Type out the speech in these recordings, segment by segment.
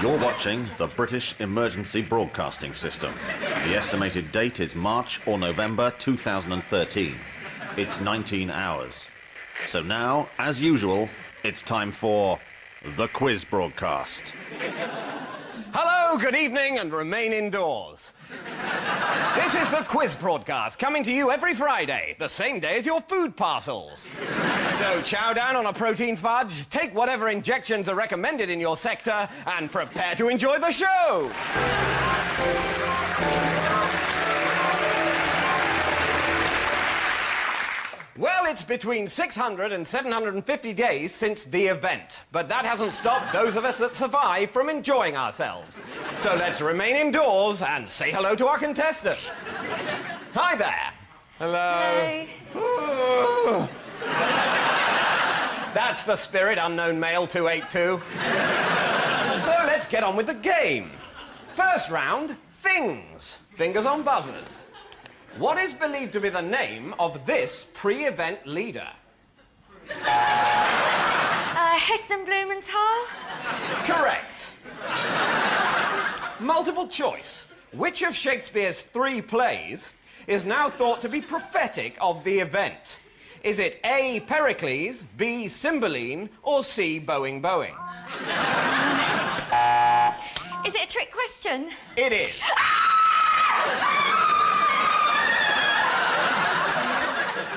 You're watching the British Emergency Broadcasting System. The estimated date is March or November 2013. It's 19 hours. So now, as usual, it's time for the quiz broadcast. Hello, good evening, and remain indoors. This is the quiz broadcast, coming to you every Friday, the same day as your food parcels. So chow down on a protein fudge, take whatever injections are recommended in your sector, and prepare to enjoy the show. Well, it's between 600 and 750 days since the event, but that hasn't stopped those of us that survive from enjoying ourselves. So let's remain indoors and say hello to our contestants. Hi there. Hello. Hey. That's the spirit, unknown male 282. So let's get on with the game. First round, things. Fingers on buzzers. What is believed to be the name of this pre-event leader? Heston Blumenthal? Correct. Multiple choice. Which of Shakespeare's 3 plays is now thought to be prophetic of the event? Is it A, Pericles, B, Cymbeline, or C, Bowing Bowing? Is it a trick question? It is.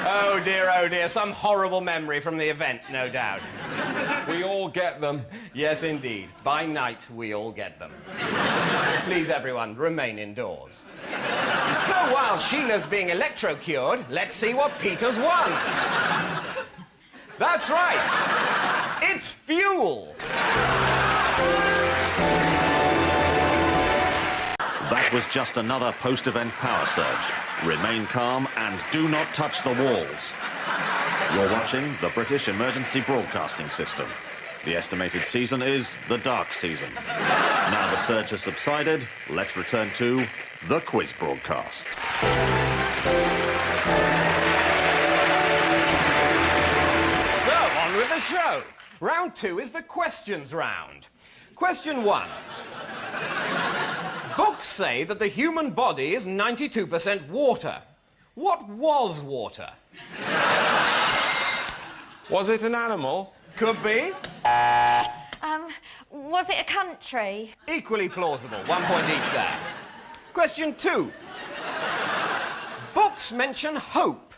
Oh dear, some horrible memory from the event, no doubt. We all get them. Yes, indeed. By night, we all get them. Please, everyone, remain indoors. So while Sheila's being electrocured, let's see what Peter's won. That's right. It's fuel. That was just another post-event power surge. Remain calm and do not touch the walls. You're watching the British Emergency Broadcasting System. The estimated season is the dark season. Now the surge has subsided, let's return to the quiz broadcast. So, on with the show. Round 2 is the questions round. Question 1. Books say that the human body is 92% water. What was water? Was it an animal? Could be. Was it a country? Equally plausible. 1 point each there. Question 2. Books mention hope.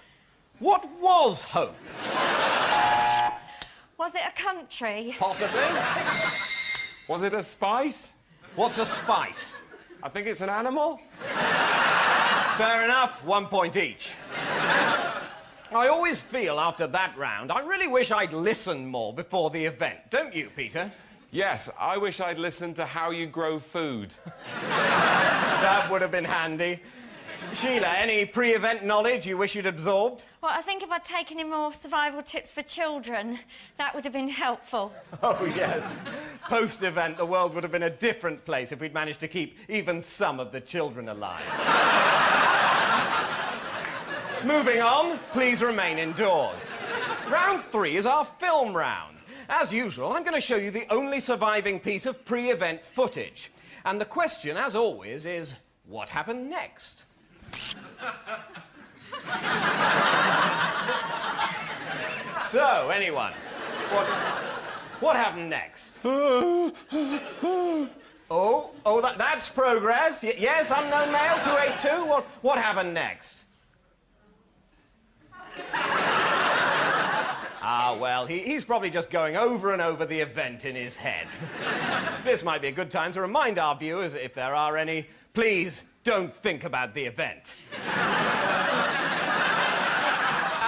What was hope? Was it a country? Possibly. Was it a spice? What's a spice? I think it's an animal. Fair enough. 1 point each. I always feel after that round, I really wish I'd listened more before the event. Don't you, Peter? Yes, I wish I'd listened to how you grow food. That would have been handy. Sheila, any pre-event knowledge you wish you'd absorbed? Well, I think if I'd taken in more survival tips for children, that would have been helpful. Oh, yes. Post-event, the world would have been a different place if we'd managed to keep even some of the children alive. Moving on, please remain indoors. Round 3 is our film round. As usual, I'm going to show you the only surviving piece of pre-event footage. And the question, as always, is, what happened next? So, anyone, what happened next? That's progress. Yes, unknown male, 282. What happened next? Well, he's probably just going over and over the event in his head. This might be a good time to remind our viewers, if there are any, please don't think about the event.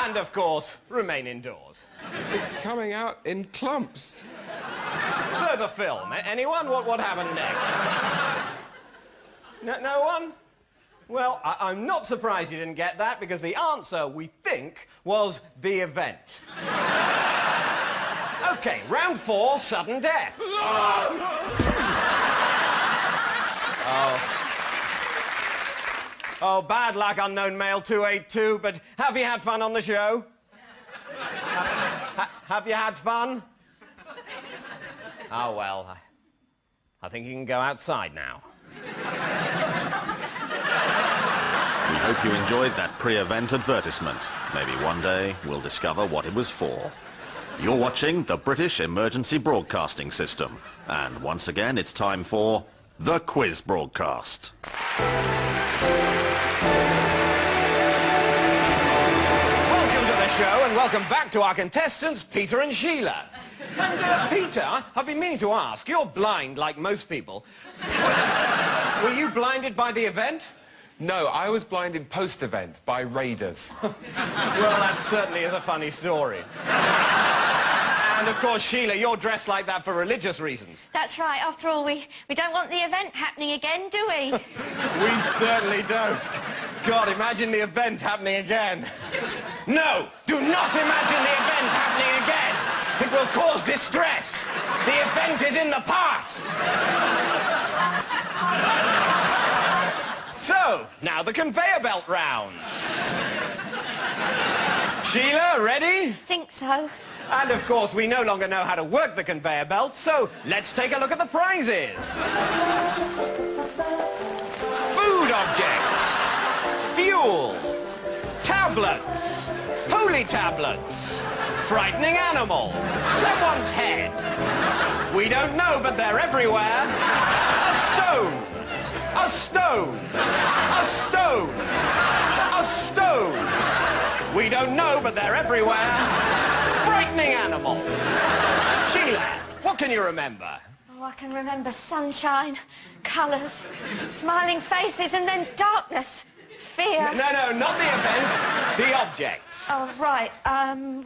And, of course, remain indoors. It's coming out in clumps. So, the film. Anyone? What happened next? No one? Well, I'm not surprised you didn't get that, because the answer, we think, was the event. OK, round 4, sudden death. Oh, bad luck, unknown male 282, but have you had fun on the show? Have you had fun? Oh, well, I think you can go outside now. We hope you enjoyed that pre-event advertisement. Maybe one day we'll discover what it was for. You're watching the British Emergency Broadcasting System. And once again, it's time for the Quiz Broadcast. Welcome to the show and welcome back to our contestants, Peter and Sheila. And, Peter, I've been meaning to ask, you're blind like most people. Were you blinded by the event? No, I was blinded post-event by raiders. Well, that certainly is a funny story. And, of course, Sheila, you're dressed like that for religious reasons. That's right. After all, we don't want the event happening again, do we? We certainly don't. God, imagine the event happening again. No, do not imagine the event happening again. It will cause distress. The event is in the past. So, now the conveyor belt round. Sheila, ready? Think so. And, of course, we no longer know how to work the conveyor belt, so let's take a look at the prizes. Food objects, fuel, tablets, holy tablets, frightening animal, someone's head. We don't know, but they're everywhere. A stone, a stone, a stone, a stone. We don't know, but they're everywhere. Frightening animal. Sheila, what can you remember? Oh, I can remember sunshine, colours, smiling faces, and then darkness, fear. No, not the event. The objects. Oh, right. Well,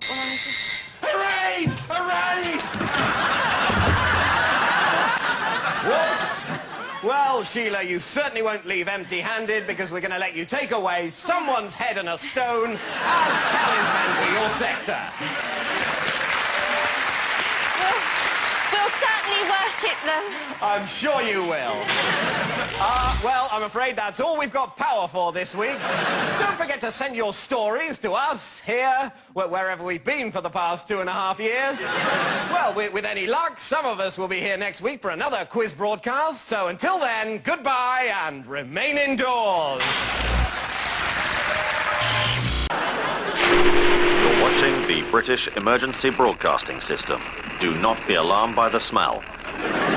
A raid! A raid! Whoops. Well, Sheila, you certainly won't leave empty-handed because we're going to let you take away someone's head and a stone as talisman for your sector. We'll certainly worship them. I'm sure you will. Well, I'm afraid that's all we've got power for this week. Don't forget to send your stories to us here, wherever we've been for the past 2.5 years. Well, with any luck, some of us will be here next week for another quiz broadcast. So until then, goodbye and remain indoors. You're watching the British Emergency Broadcasting System. Do not be alarmed by the smell.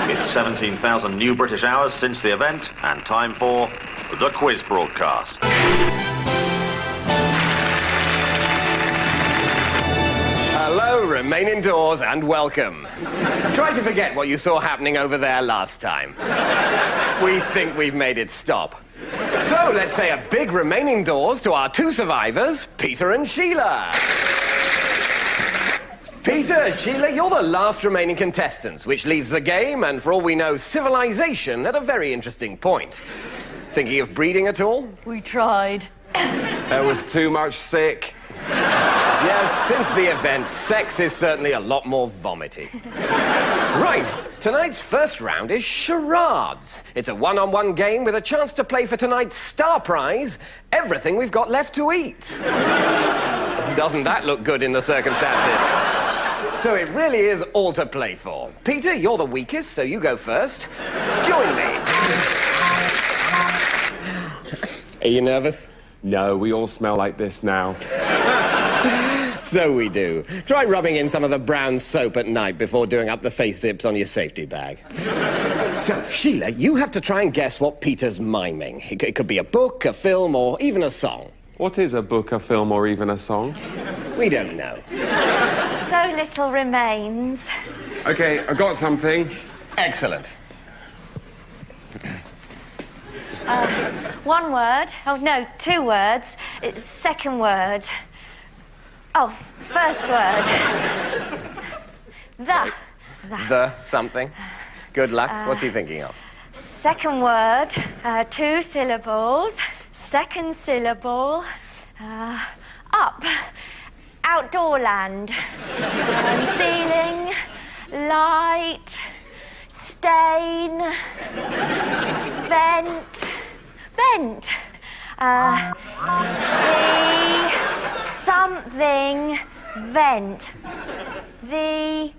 It's 17,000 new British hours since the event, and time for the Quiz Broadcast. Hello, remain indoors and welcome. Try to forget what you saw happening over there last time. We think we've made it stop. So let's say a big remain indoors to our two survivors, Peter and Sheila. Peter, Sheila, you're the last remaining contestants, which leaves the game, and for all we know, civilization, at a very interesting point. Thinking of breeding at all? We tried. There was too much sick. Yes, since the event, sex is certainly a lot more vomity. Right, tonight's first round is charades. It's a one-on-one game with a chance to play for tonight's star prize, everything we've got left to eat. Doesn't that look good in the circumstances? So it really is all to play for. Peter, you're the weakest, so you go first. Join me. Are you nervous? No, we all smell like this now. So we do. Try rubbing in some of the brown soap at night before doing up the face zips on your safety bag. So, Sheila, you have to try and guess what Peter's miming. It could be a book, a film, or even a song. What is a book, a film, or even a song? We don't know. So little remains. Okay, I got something. Excellent. One word. Oh, no, 2 words. It's second word. Oh, first word. The something. Good luck. What's he thinking of? Second word, 2 syllables. Second syllable, up. Outdoor land. Ceiling, light, stain, vent. The something vent. The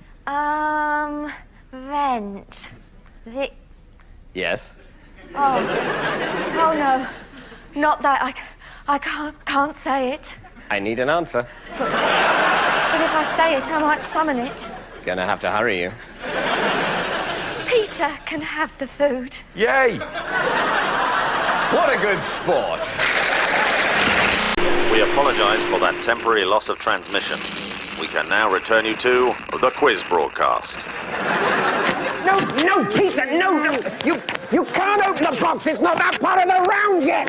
vent. The Yes? Oh no. Not that. I can't say it. I need an answer. But if I say it, I might summon it. Gonna have to hurry you. Peter can have the food. Yay! What a good sport. We apologize for that temporary loss of transmission. We can now return you to the quiz broadcast. No, Peter, no. You can't open the box. It's not that part of the round yet.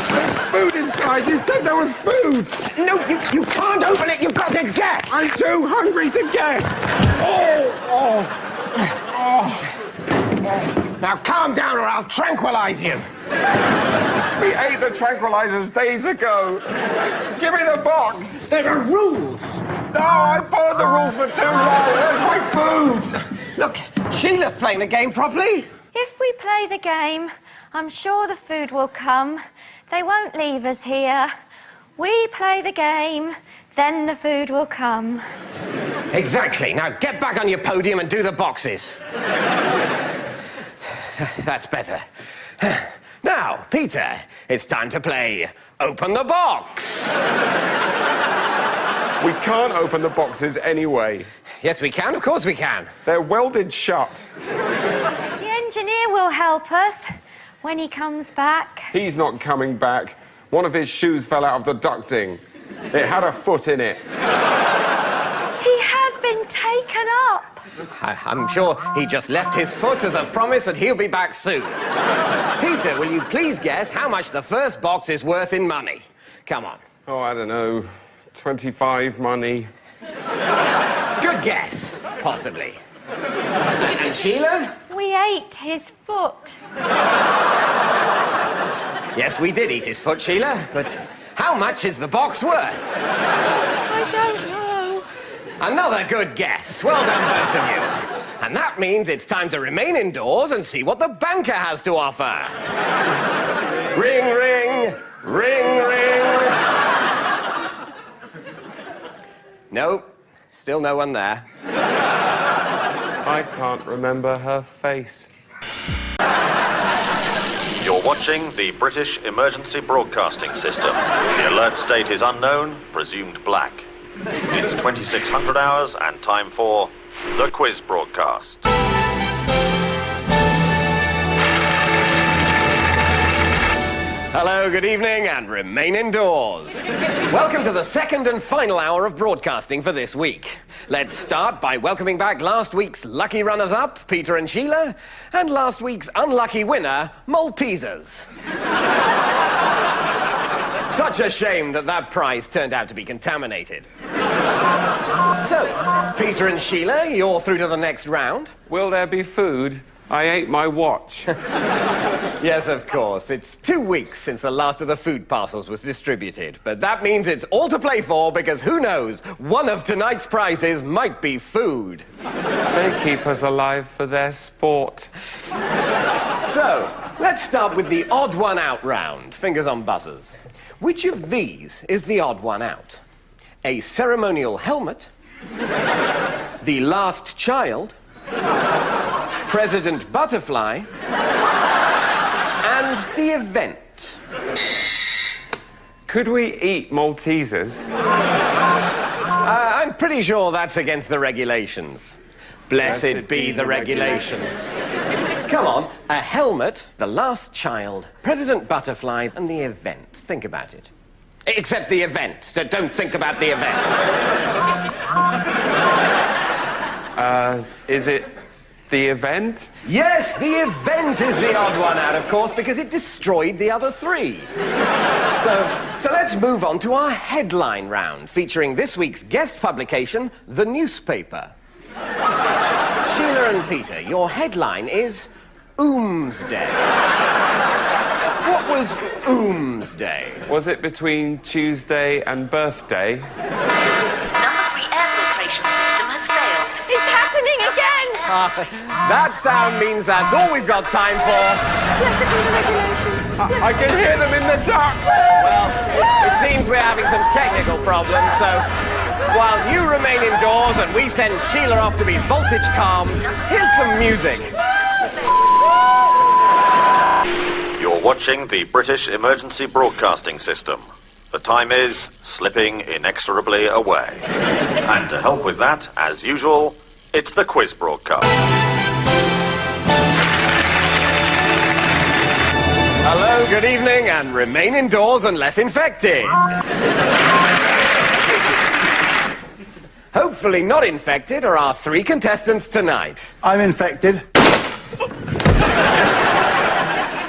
There's food inside. You said there was food. No, you can't open it. You've got to guess. I'm too hungry to guess. Now calm down or I'll tranquilize you. We ate the tranquilizers days ago. Give me the box. There are rules. No, I followed the rules for too long. Where's my food? Look, Sheila's playing the game properly. If we play the game, I'm sure the food will come. They won't leave us here. We play the game, then the food will come. Exactly. Now get back on your podium and do the boxes. That's better. Now, Peter, it's time to play Open the Box. We can't open the boxes anyway. Yes, we can. Of course we can. They're welded shut. The engineer will help us when he comes back. He's not coming back. One of his shoes fell out of the ducting. It had a foot in it. He has been taken up. I'm sure he just left his foot as a promise that he'll be back soon. Peter, will you please guess how much the first box is worth in money? Come on. Oh, I don't know. 25 money. Good guess. Possibly. And Sheila? We ate his foot. Yes, we did eat his foot, Sheila. But how much is the box worth? I don't know. Another good guess. Well done, both of you. And that means it's time to remain indoors and see what the banker has to offer. Ring, ring, ring, ring. Nope, still no one there. I can't remember her face. You're watching the British Emergency Broadcasting System. The alert state is unknown, presumed black. It's 2600 hours and time for the quiz broadcast. Hello, good evening, and remain indoors. Welcome to the second and final hour of broadcasting for this week. Let's start by welcoming back last week's lucky runners-up, Peter and Sheila, and last week's unlucky winner, Maltesers. Such a shame that prize turned out to be contaminated. So, Peter and Sheila, you're through to the next round. Will there be food? I ate my watch. Yes, of course. It's 2 weeks since the last of the food parcels was distributed. But that means it's all to play for, because who knows, one of tonight's prizes might be food. They keep us alive for their sport. So, let's start with the odd one out round. Fingers on buzzers. Which of these is the odd one out? A ceremonial helmet, the last child, President Butterfly, and the event. Could we eat Maltesers? I'm pretty sure that's against the regulations. Blessed be the regulations. Come on, a helmet, the last child, President Butterfly, and the event. Think about it. Except the event. Don't think about the event. Is it the event? Yes, the event is the odd one out, of course, because it destroyed the other three. So let's move on to our headline round, featuring this week's guest publication, The Newspaper. Sheila and Peter, your headline is Oomsday. What was Oomsday? Was it between Tuesday and birthday? Number 3 air filtration system has failed. It's happening again. That sound means that's all we've got time for. Blessed be the regulations. I can hear them in the duct! Well, it seems we're having some technical problems, so while you remain indoors and we send Sheila off to be voltage calmed, here's some music. You're watching the British Emergency Broadcasting System. The time is slipping inexorably away. And to help with that, as usual, it's the quiz broadcast. Hello, good evening, and remain indoors unless infected. Hopefully not infected are our three contestants tonight. I'm infected.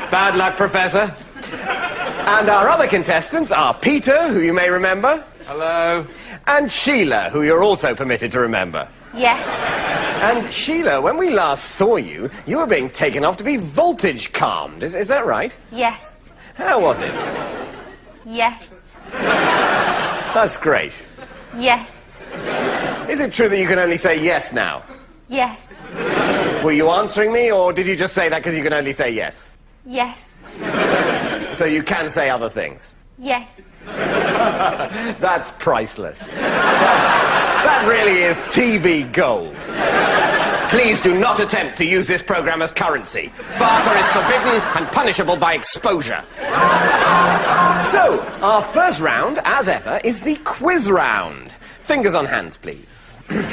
Bad luck, Professor. And our other contestants are Peter, who you may remember. Hello. And Sheila, who you're also permitted to remember. Yes. And Sheila, when we last saw you, you were being taken off to be voltage calmed. Is that right? Yes. How was it? Yes. That's great. Yes. Is it true that you can only say yes now? Yes. Were you answering me, or did you just say that because you can only say yes? Yes. So you can say other things? Yes. That's priceless. That really is TV gold. Please do not attempt to use this program as currency. Barter is forbidden and punishable by exposure. So, our first round, as ever, is the quiz round. Fingers on hands, please. And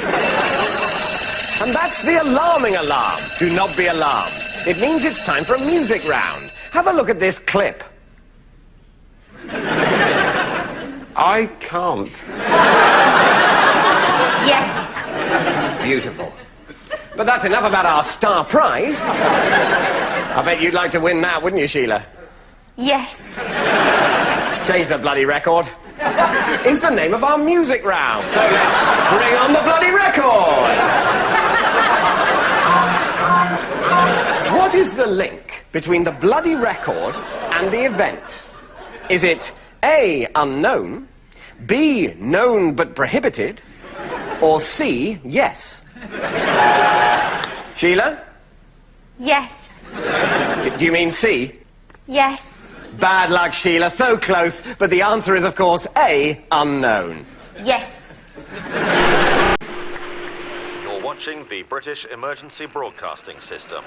that's the alarming alarm. Do not be alarmed. It means it's time for a music round. Have a look at this clip. I can't. Yes. Beautiful. But that's enough about our star prize. I bet you'd like to win that, wouldn't you, Sheila? Yes. Change the bloody record. Is the name of our music round. So let's bring on the bloody record. What is the link between the bloody record and the event? Is it A, unknown, B, known but prohibited, or C, yes? Sheila? Yes. Do you mean C? Yes. Bad luck, Sheila. So close. But the answer is, of course, A, unknown. Yes. You're watching the British Emergency Broadcasting System.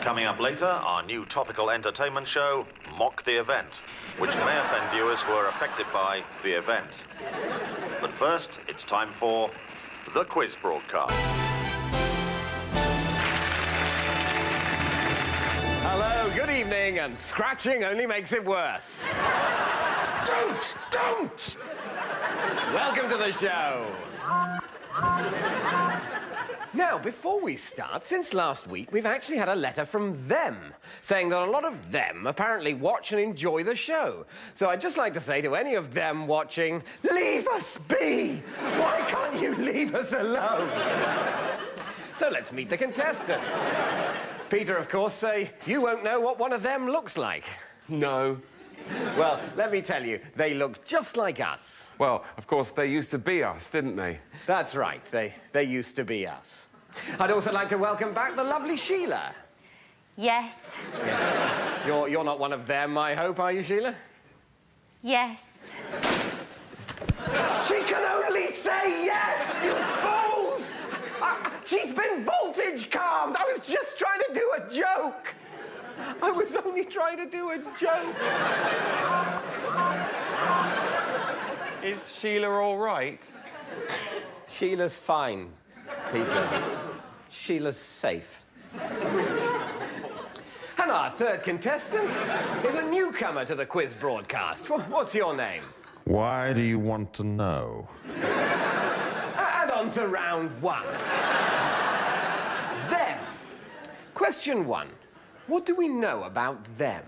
Coming up later, our new topical entertainment show, Mock the Event, which may offend viewers who are affected by the event. But first, it's time for the quiz broadcast. Hello, good evening, and scratching only makes it worse. Don't! Welcome to the show. Now, before we start, since last week, we've actually had a letter from them, saying that a lot of them apparently watch and enjoy the show. So I'd just like to say to any of them watching, leave us be! Why can't you leave us alone? So let's meet the contestants. Peter, of course, you won't know what one of them looks like. No. Well, let me tell you, they look just like us. Well, of course, they used to be us, didn't they? That's right, they used to be us. I'd also like to welcome back the lovely Sheila. Yes. You're not one of them, I hope, are you, Sheila? Yes. She can only say yes, you fools! She's been voltage calmed. I was just trying to do a joke. I was only trying to do a joke. Is Sheila all right? Sheila's fine, Peter. Sheila's safe. And our third contestant is a newcomer to the quiz broadcast. What's your name? Why do you want to know? And on to round one. Them. Question one. What do we know about them?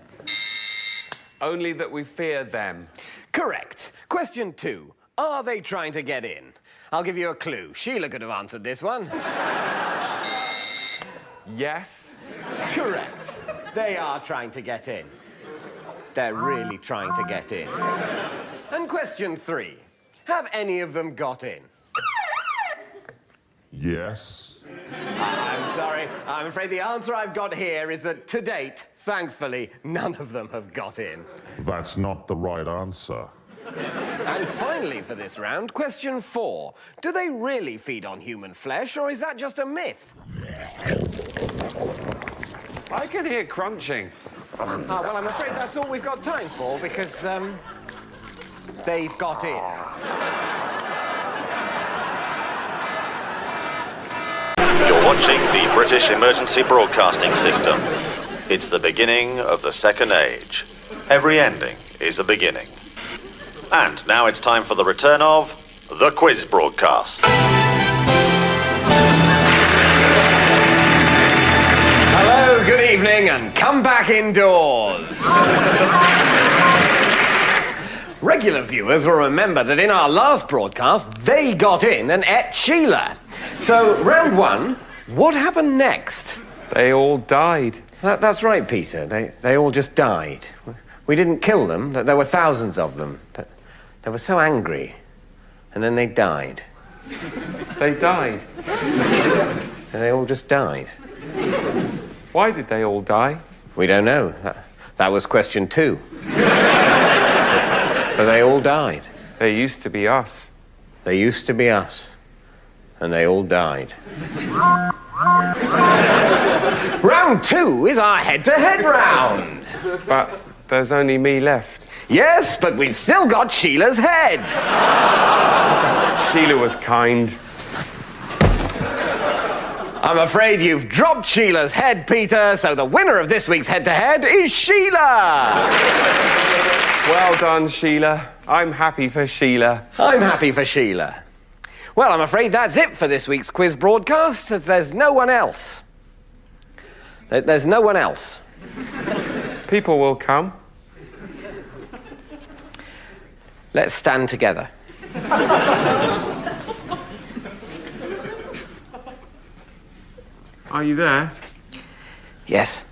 Only that we fear them. Correct. Question two. Are they trying to get in? I'll give you a clue. Sheila could have answered this one. Yes. Correct. They are trying to get in. They're really trying to get in. And question three. Have any of them got in? Yes. I'm sorry. I'm afraid the answer I've got here is that to date, thankfully, none of them have got in. That's not the right answer. And finally for this round, question 4. Do they really feed on human flesh, or is that just a myth? I can hear crunching. Well, I'm afraid that's all we've got time for, because, they've got in. You're watching the British Emergency Broadcasting System. It's the beginning of the Second Age. Every ending is a beginning. And now it's time for the return of the quiz broadcast. Hello, good evening, and come back indoors. Regular viewers will remember that in our last broadcast, they got in and ate Sheila. So, round 1, what happened next? They all died. That's right, Peter. They all just died. We didn't kill them. There were thousands of them. They were so angry. And then they died. They died. And they all just died. Why did they all die? We don't know. That was question 2. But they all died. They used to be us. They used to be us. And they all died. Round 2 is our head-to-head round. But there's only me left. Yes, but we've still got Sheila's head. Sheila was kind. I'm afraid you've dropped Sheila's head, Peter, so the winner of this week's head-to-head is Sheila. Well done, Sheila. I'm happy for Sheila. I'm happy for Sheila. Well, I'm afraid that's it for this week's quiz broadcast, as there's no one else. There's no one else. People will come. Let's stand together. Are you there? Yes.